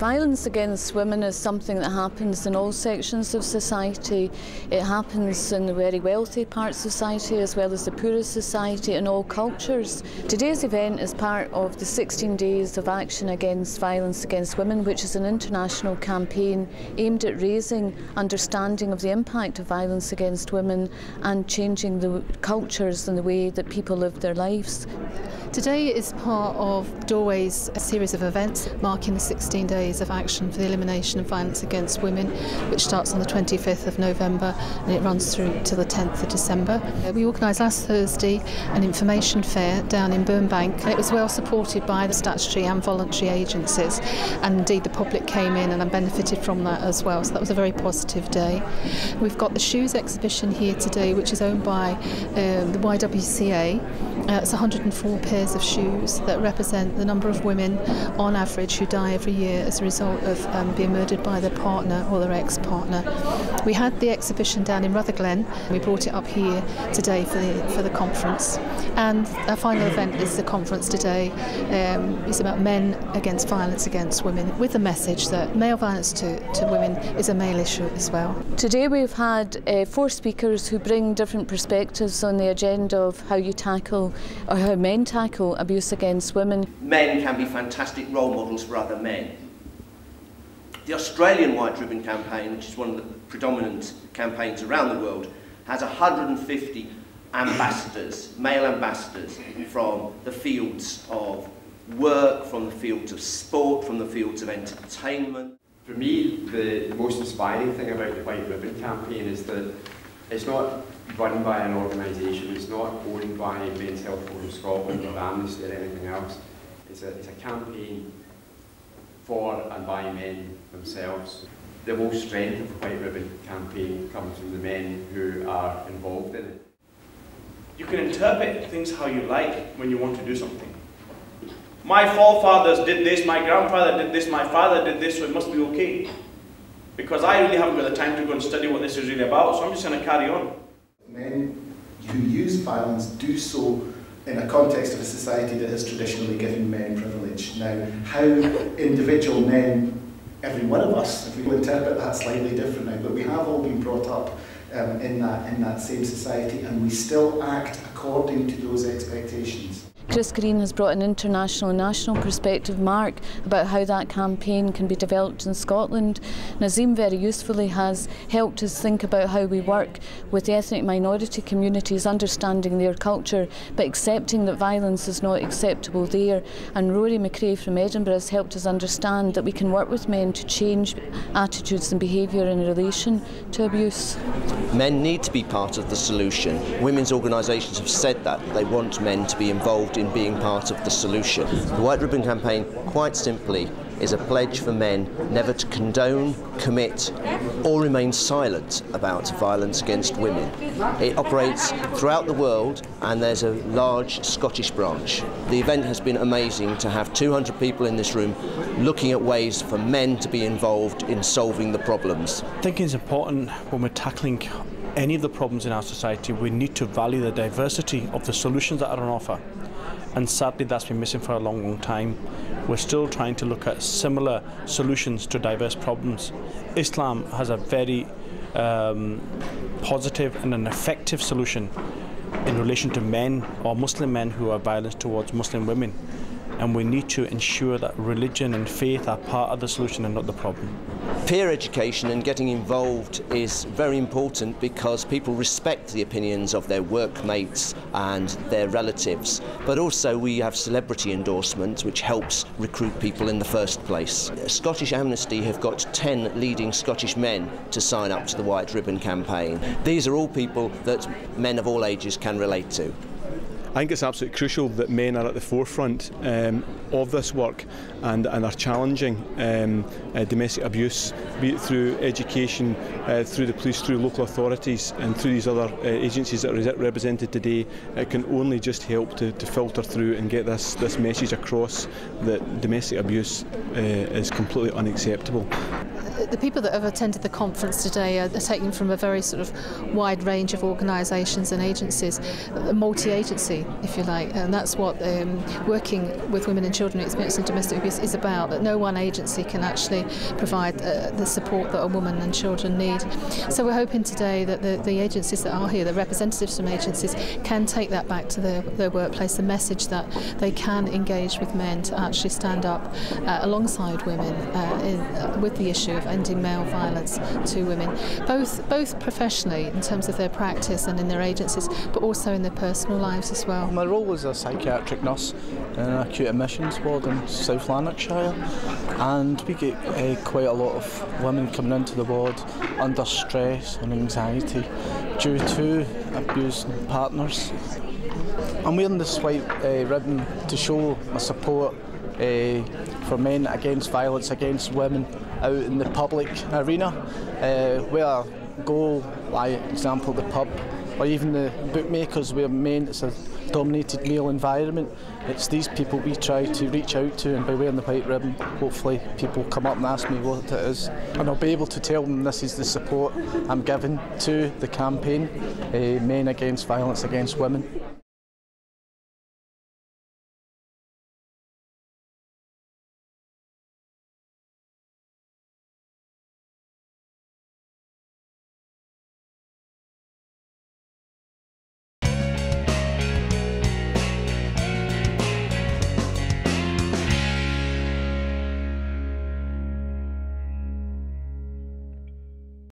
Violence against women is something that happens in all sections of society. It happens in the very wealthy parts of society as well as the poorest society in all cultures. Today's event is part of the 16 Days of Action Against Violence Against Women, which is an international campaign aimed at raising understanding of the impact of violence against women and changing the cultures and the way that people live their lives. Today is part of Doorway's series of events marking the 16 Days of Action for the Elimination of Violence Against Women, which starts on the 25th of November and it runs through to the 10th of December. We organised last Thursday an information fair down in Burnbank. It was well supported by the statutory and voluntary agencies, and indeed the public came in and benefited from that as well, so that was a very positive day. We've got the shoes exhibition here today, which is owned by the YWCA. It's 104 pairs of shoes that represent the number of women on average who die every year as a result of being murdered by their partner or their ex-partner. We had the exhibition down in Rutherglen. We brought it up here today for the conference, and our final event is the conference today. It's about men against violence against women, with the message that male violence to women is a male issue as well. Today we've had 4 speakers who bring different perspectives on the agenda of how you tackle or how men tackle abuse against women. Men can be fantastic role models for other men. The Australian White Ribbon Campaign, which is one of the predominant campaigns around the world, has 150 ambassadors, male ambassadors, from the fields of work, from the fields of sport, from the fields of entertainment. For me, the most inspiring thing about the White Ribbon Campaign is that it's not run by an organisation, it's not owned by Men's Health Forum Scotland or Amnesty or anything else. It's a campaign for and by men themselves. The whole strength of the White Ribbon Campaign comes from the men who are involved in it. You can interpret things how you like when you want to do something. My forefathers did this, my grandfather did this, my father did this, so it must be okay. Because I really haven't got the time to go and study what this is really about, so I'm just going to carry on. Men who use violence do so in a context of a society that has traditionally given men privilege. Now, how individual men, every one of us, if we will interpret that slightly differently, but we have all been brought up in that same society, and we still act according to those expectations. Chris Green has brought an international and national perspective, Mark, about how that campaign can be developed in Scotland. Nazim very usefully has helped us think about how we work with the ethnic minority communities, understanding their culture but accepting that violence is not acceptable there. And Rory McRae from Edinburgh has helped us understand that we can work with men to change attitudes and behaviour in relation to abuse. Men need to be part of the solution. Women's organisations have said that they want men to be involved in being part of the solution. The White Ribbon Campaign, quite simply, is a pledge for men never to condone, commit or remain silent about violence against women. It operates throughout the world and there's a large Scottish branch. The event has been amazing to have 200 people in this room looking at ways for men to be involved in solving the problems. I think it's important when we're tackling any of the problems in our society, we need to value the diversity of the solutions that are on offer. And sadly that's been missing for a long, long time. We're still trying to look at similar solutions to diverse problems. Islam has a very positive and an effective solution in relation to men or Muslim men who are violent towards Muslim women. And we need to ensure that religion and faith are part of the solution and not the problem. Peer education and getting involved is very important because people respect the opinions of their workmates and their relatives, but also we have celebrity endorsement which helps recruit people in the first place. Scottish Amnesty have got 10 leading Scottish men to sign up to the White Ribbon Campaign. These are all people that men of all ages can relate to. I think it's absolutely crucial that men are at the forefront of this work and are challenging domestic abuse, be it through education, through the police, through local authorities and through these other agencies that are represented today. It can only just help to filter through and get this message across that domestic abuse is completely unacceptable. The people that have attended the conference today are taken from a very sort of wide range of organisations and agencies, multi-agency, if you like, and that's what working with women and children experiencing domestic abuse is about, that no one agency can actually provide the support that a woman and children need. So we're hoping today that the agencies that are here, the representatives from agencies, can take that back to their workplace, the message that they can engage with men to actually stand up alongside women with the issue of ending male violence to women, both professionally in terms of their practice and in their agencies, but also in their personal lives as well. My role was a psychiatric nurse in an acute admissions ward in South Lanarkshire, and we get quite a lot of women coming into the ward under stress and anxiety due to abusing partners. I'm wearing this white ribbon to show my support for men against violence against women out in the public arena, where I go, like example the pub or even the bookmakers where men, it's a dominated male environment. It's these people we try to reach out to, and by wearing the white ribbon hopefully people come up and ask me what it is, and I'll be able to tell them this is the support I'm giving to the campaign, Men Against Violence Against Women.